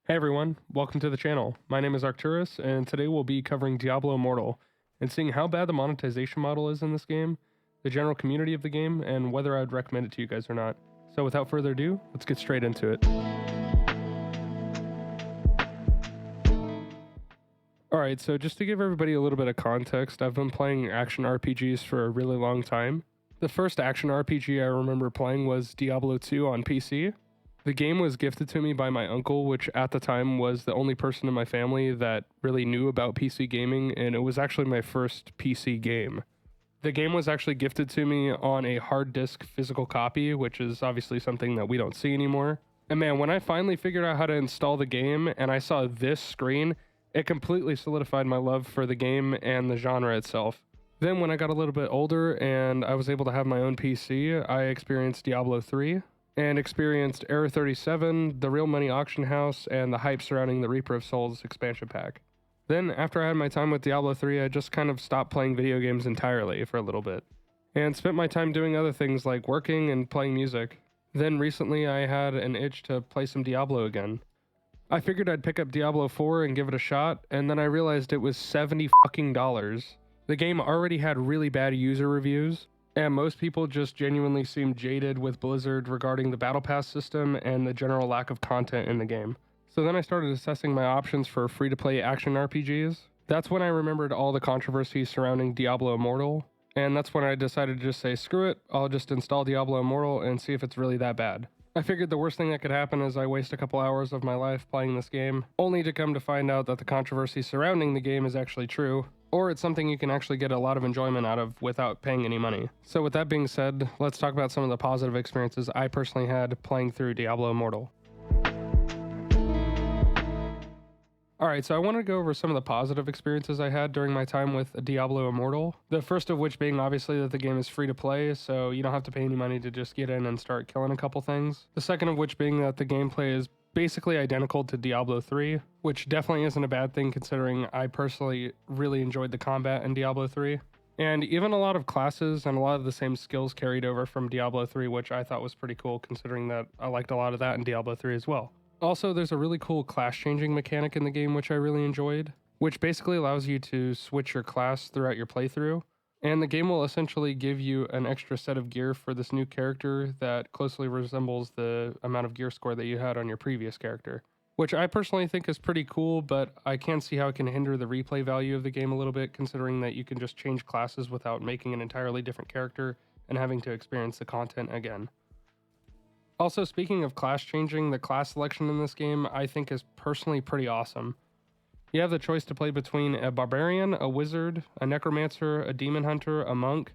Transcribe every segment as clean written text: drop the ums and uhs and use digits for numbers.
Hey everyone, welcome to the channel. My name is Arcturus, and today we'll be covering Diablo Immortal and seeing how bad the monetization model is in this game, the general community of the game, and whether I'd recommend it to you guys or not. So without further ado, let's get straight into it. Alright, so just to give everybody a little bit of context, I've been playing action RPGs for a really long time. The first action RPG I remember playing was Diablo 2 on PC. The game was gifted to me by my uncle, which at the time was the only person in my family that really knew about PC gaming, and it was actually my first PC game. The game was actually gifted to me on a hard disk physical copy, which is obviously something that we don't see anymore. And man, when I finally figured out how to install the game and I saw this screen, it completely solidified my love for the game and the genre itself. Then when I got a little bit older and I was able to have my own PC, I experienced Diablo 3, and experienced Error 37, the Real Money Auction House, and the hype surrounding the Reaper of Souls expansion pack. Then, after I had my time with Diablo 3, I just kind of stopped playing video games entirely for a little bit, and spent my time doing other things like working and playing music. Then recently I had an itch to play some Diablo again. I figured I'd pick up Diablo 4 and give it a shot, and then I realized it was $70 fucking dollars. The game already had really bad user reviews, and most people just genuinely seem jaded with Blizzard regarding the Battle Pass system and the general lack of content in the game. So then I started assessing my options for free-to-play action RPGs. That's when I remembered all the controversy surrounding Diablo Immortal, and that's when I decided to just say, screw it, I'll just install Diablo Immortal and see if it's really that bad. I figured the worst thing that could happen is I waste a couple hours of my life playing this game, only to come to find out that the controversy surrounding the game is actually true, or it's something you can actually get a lot of enjoyment out of without paying any money. So with that being said, let's talk about some of the positive experiences I personally had playing through Diablo Immortal. Alright, so I want to go over some of the positive experiences I had during my time with Diablo Immortal. The first of which being obviously that the game is free to play, so you don't have to pay any money to just get in and start killing a couple things. The second of which being that the gameplay is basically identical to Diablo 3, which definitely isn't a bad thing considering I personally really enjoyed the combat in Diablo 3. And even a lot of classes and a lot of the same skills carried over from Diablo 3, which I thought was pretty cool considering that I liked a lot of that in Diablo 3 as well. Also, there's a really cool class changing mechanic in the game which I really enjoyed, which basically allows you to switch your class throughout your playthrough. And the game will essentially give you an extra set of gear for this new character that closely resembles the amount of gear score that you had on your previous character, which I personally think is pretty cool, but I can see how it can hinder the replay value of the game a little bit, considering that you can just change classes without making an entirely different character and having to experience the content again. Also, speaking of class changing, the class selection in this game I think is personally pretty awesome. You have the choice to play between a barbarian, a wizard, a necromancer, a demon hunter, a monk,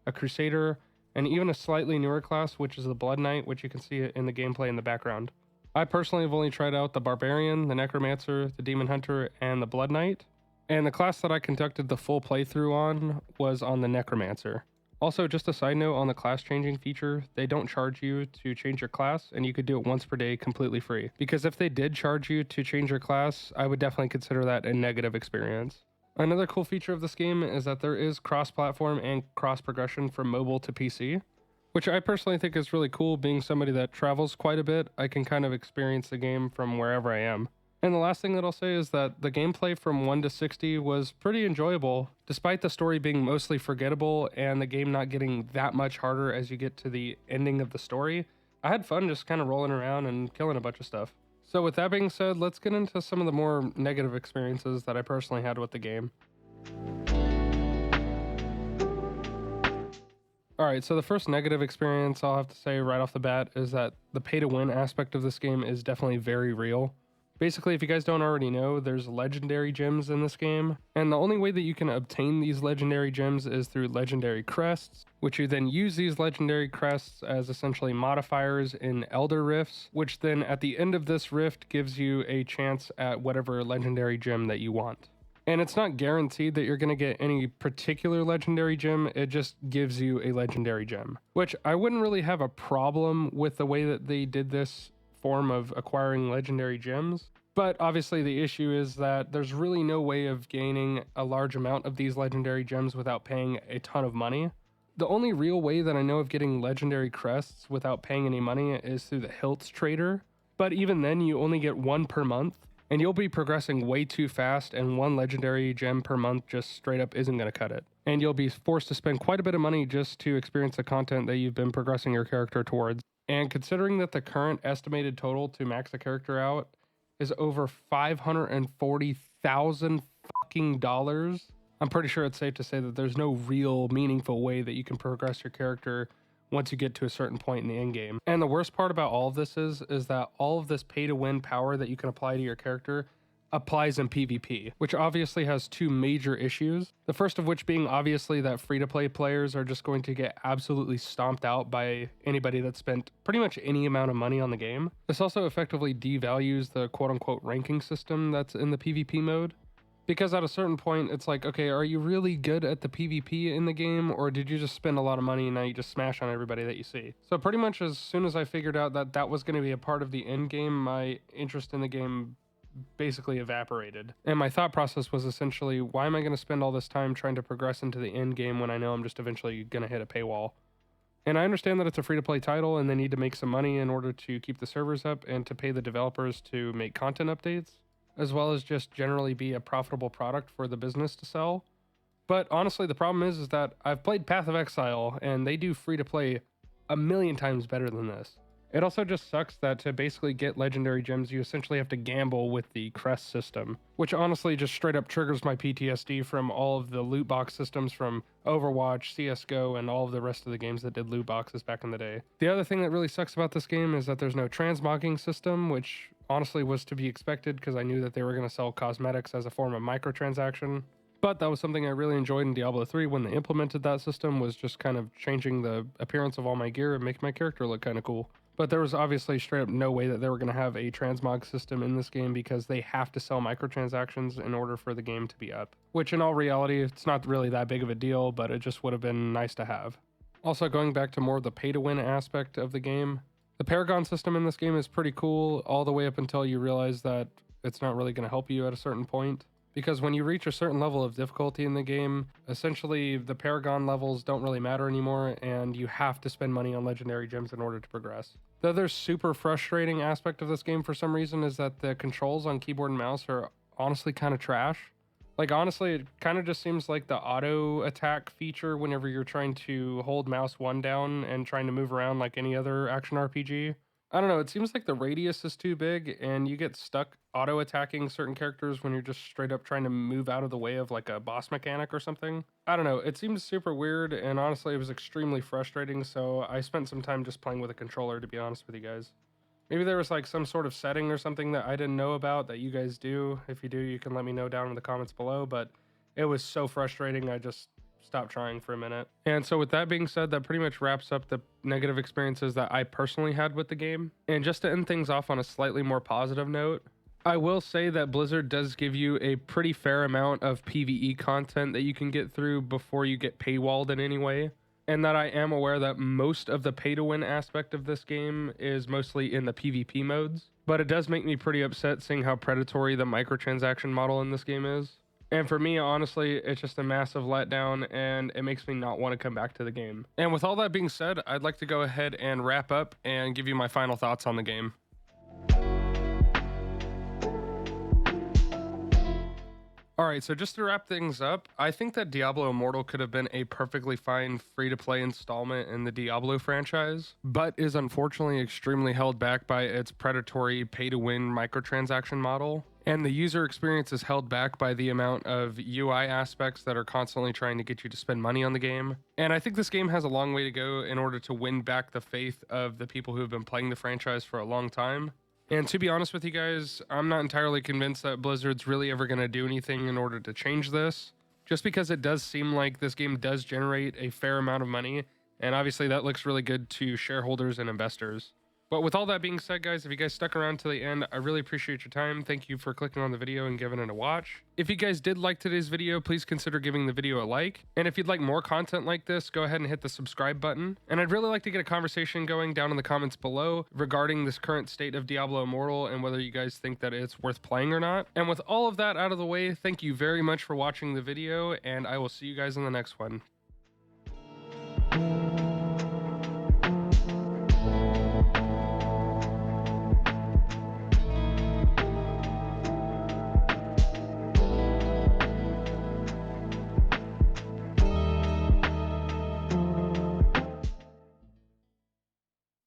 a crusader, and even a slightly newer class, which is the blood knight, which you can see in the gameplay in the background. I personally have only tried out the barbarian, the necromancer, the demon hunter, and the blood knight, and the class that I conducted the full playthrough on was on the necromancer. Also, just a side note on the class changing feature, they don't charge you to change your class, and you could do it once per day completely free. Because if they did charge you to change your class, I would definitely consider that a negative experience. Another cool feature of this game is that there is cross-platform and cross-progression from mobile to PC, which I personally think is really cool. Being somebody that travels quite a bit, I can kind of experience the game from wherever I am. And the last thing that I'll say is that the gameplay from 1 to 60 was pretty enjoyable, despite the story being mostly forgettable and the game not getting that much harder as you get to the ending of the story. I had fun just kind of rolling around and killing a bunch of stuff. So with that being said, let's get into some of the more negative experiences that I personally had with the game. Alright, so the first negative experience I'll have to say right off the bat is that the pay to win aspect of this game is definitely very real. Basically, if you guys don't already know, there's legendary gems in this game, and the only way that you can obtain these legendary gems is through legendary crests, which you then use these legendary crests as essentially modifiers in Elder Rifts, which then at the end of this rift gives you a chance at whatever legendary gem that you want. And it's not guaranteed that you're going to get any particular legendary gem, it just gives you a legendary gem, which I wouldn't really have a problem with the way that they did this form of acquiring legendary gems. But obviously the issue is that there's really no way of gaining a large amount of these legendary gems without paying a ton of money. The only real way that I know of getting legendary crests without paying any money is through the Hilts trader, But even then, you only get one per month, and you'll be progressing way too fast, and one legendary gem per month just straight up isn't going to cut it. And you'll be forced to spend quite a bit of money just to experience the content that you've been progressing your character towards. And considering that the current estimated total to max a character out is over $540,000 fucking dollars, I'm pretty sure it's safe to say that there's no real meaningful way that you can progress your character once you get to a certain point in the end game. And the worst part about all of this is that all of this pay to win power that you can apply to your character applies in PvP, which obviously has two major issues. The first of which being obviously that free-to-play players are just going to get absolutely stomped out by anybody that spent pretty much any amount of money on the game. This also effectively devalues the quote-unquote ranking system that's in the PvP mode. Because at a certain point, it's like, okay, are you really good at the PvP in the game, or did you just spend a lot of money and now you just smash on everybody that you see? So pretty much as soon as I figured out that that was going to be a part of the end game, my interest in the game basically evaporated. And my thought process was essentially, why am I going to spend all this time trying to progress into the end game when I know I'm just eventually going to hit a paywall? And I understand that it's a free-to-play title and they need to make some money in order to keep the servers up and to pay the developers to make content updates, as well as just generally be a profitable product for the business to sell. But honestly, the problem is that I've played Path of Exile and they do free-to-play a million times better than this. It also just sucks that to basically get legendary gems, you essentially have to gamble with the crest system, which honestly just straight up triggers my PTSD from all of the loot box systems from Overwatch, CSGO, and all of the rest of the games that did loot boxes back in the day. The other thing that really sucks about this game is that there's no transmogging system, which honestly was to be expected because I knew that they were going to sell cosmetics as a form of microtransaction. But that was something I really enjoyed in Diablo 3 when they implemented that system, was just kind of changing the appearance of all my gear and making my character look kind of cool. But there was obviously straight up no way that they were going to have a transmog system in this game because they have to sell microtransactions in order for the game to be up. Which in all reality, it's not really that big of a deal, but it just would have been nice to have. Also, going back to more of the pay-to-win aspect of the game, the Paragon system in this game is pretty cool all the way up until you realize that it's not really going to help you at a certain point. Because when you reach a certain level of difficulty in the game, essentially the Paragon levels don't really matter anymore, and you have to spend money on legendary gems in order to progress. The other super frustrating aspect of this game for some reason is that the controls on keyboard and mouse are honestly kind of trash. Like honestly, it kind of just seems like the auto attack feature whenever you're trying to hold mouse 1 down and trying to move around like any other action RPG. I don't know, it seems like the radius is too big and you get stuck auto attacking certain characters when you're just straight up trying to move out of the way of like a boss mechanic or something. I don't know, it seems super weird and honestly it was extremely frustrating, so I spent some time just playing with a controller, to be honest with you guys. Maybe there was like some sort of setting or something that I didn't know about that you guys do. If you do, you can let me know down in the comments below, but it was so frustrating I just stop trying for a minute. And so with that being said, that pretty much wraps up the negative experiences that I personally had with the game. And just to end things off on a slightly more positive note, I will say that Blizzard does give you a pretty fair amount of PvE content that you can get through before you get paywalled in any way. And that I am aware that most of the pay-to-win aspect of this game is mostly in the PvP modes. But it does make me pretty upset seeing how predatory the microtransaction model in this game is. And for me, honestly, it's just a massive letdown, and it makes me not want to come back to the game. And with all that being said, I'd like to go ahead and wrap up and give you my final thoughts on the game. Alright, so just to wrap things up, I think that Diablo Immortal could have been a perfectly fine free-to-play installment in the Diablo franchise, but is unfortunately extremely held back by its predatory pay-to-win microtransaction model. And the user experience is held back by the amount of UI aspects that are constantly trying to get you to spend money on the game. And I think this game has a long way to go in order to win back the faith of the people who have been playing the franchise for a long time. And to be honest with you guys, I'm not entirely convinced that Blizzard's really ever going to do anything in order to change this, just because it does seem like this game does generate a fair amount of money, and obviously that looks really good to shareholders and investors. But with all that being said, guys, if you guys stuck around to the end, I really appreciate your time. Thank you for clicking on the video and giving it a watch. If you guys did like today's video, please consider giving the video a like. And if you'd like more content like this, go ahead and hit the subscribe button. And I'd really like to get a conversation going down in the comments below regarding this current state of Diablo Immortal and whether you guys think that it's worth playing or not. And with all of that out of the way, thank you very much for watching the video, and I will see you guys in the next one.